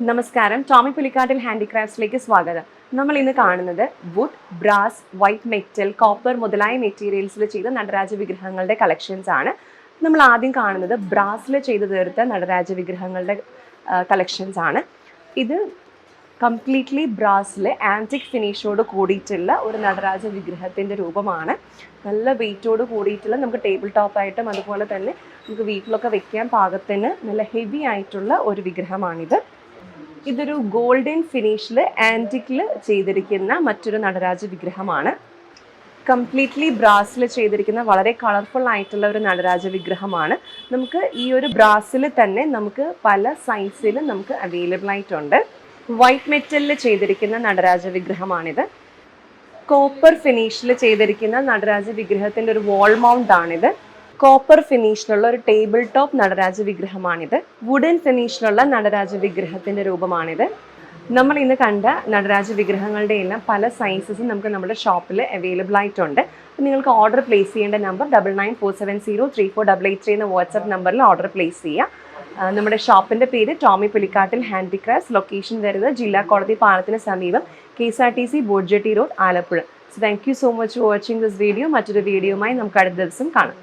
നമസ്കാരം, ടോമി പുലിക്കാട്ടിൽ ഹാൻഡിക്രാഫ്റ്റ്സിലേക്ക് സ്വാഗതം. നമ്മൾ ഇന്ന് കാണുന്നത് wood, brass, white metal, copper മുതലായ മെറ്റീരിയൽസിൽ ചെയ്ത നടരാജ വിഗ്രഹങ്ങളുടെ കളക്ഷൻസ് ആണ്. നമ്മൾ ആദ്യം കാണുന്നത് ബ്രാസിൽ ചെയ്ത് തീർത്ത നടരാജ വിഗ്രഹങ്ങളുടെ കളക്ഷൻസ് ആണ്. ഇത് കംപ്ലീറ്റ്ലി ബ്രാസിൽ ആൻറ്റിക് ഫിനിഷോട് കൂടിയിട്ടുള്ള ഒരു നടരാജ വിഗ്രഹത്തിൻ്റെ രൂപമാണ്. നല്ല വെയിറ്റോട് കൂടിയിട്ടുള്ള നമുക്ക് ടേബിൾ ടോപ്പായിട്ടും അതുപോലെ തന്നെ നമുക്ക് വീട്ടിലൊക്കെ വെക്കാൻ പാകത്തിന് നല്ല ഹെവി ആയിട്ടുള്ള ഒരു വിഗ്രഹമാണിത്. ഇതൊരു ഗോൾഡൻ ഫിനിഷിൽ ആൻറ്റിക്കിൽ ചെയ്തിരിക്കുന്ന മറ്റൊരു നടരാജ വിഗ്രഹമാണ്. കംപ്ലീറ്റ്ലി ബ്രാസിൽ ചെയ്തിരിക്കുന്ന വളരെ കളർഫുൾ ആയിട്ടുള്ള ഒരു നടരാജ വിഗ്രഹമാണ്. നമുക്ക് ഈ ഒരു ബ്രാസിൽ തന്നെ നമുക്ക് പല സൈസിലും നമുക്ക് അവൈലബിൾ ആയിട്ടുണ്ട്. വൈറ്റ് മെറ്റലിൽ ചെയ്തിരിക്കുന്ന നടരാജ വിഗ്രഹമാണിത്. കോപ്പർ ഫിനിഷിൽ ചെയ്തിരിക്കുന്ന നടരാജ വിഗ്രഹത്തിൻ്റെ ഒരു വാൾ മൗണ്ട് ആണിത്. കോപ്പർ ഫിനിഷിലുള്ള ഒരു ടേബിൾ ടോപ്പ് നടരാജ വിഗ്രഹമാണിത്. വുഡൻ ഫിനിഷിലുള്ള നടരാജ വിഗ്രഹത്തിൻ്റെ രൂപമാണിത്. നമ്മൾ ഇന്ന് കണ്ട നടരാജ വിഗ്രഹങ്ങളുടെ എല്ലാം പല സൈസസും നമുക്ക് നമ്മുടെ ഷോപ്പിൽ അവൈലബിൾ ആയിട്ടുണ്ട്. അപ്പോൾ നിങ്ങൾക്ക് ഓർഡർ പ്ലേസ് ചെയ്യേണ്ട നമ്പർ 9947034883 എന്ന വാട്സപ്പ് നമ്പറിൽ ഓർഡർ പ്ലേസ് ചെയ്യുക. നമ്മുടെ ഷോപ്പിൻ്റെ പേര് ടോമി പുലിക്കാട്ടിൽ ഹാൻഡിക്രാഫ്റ്റ്സ്. ലൊക്കേഷൻ വരുന്നത് ജില്ലാ കോടതി പാലത്തിന് സമീപം KSRTC boat jetty road, Alappuzha. So thank you so much for watching this video. മറ്റൊരു വീഡിയോയുമായി നമുക്ക് അടുത്ത ദിവസം കാണാം.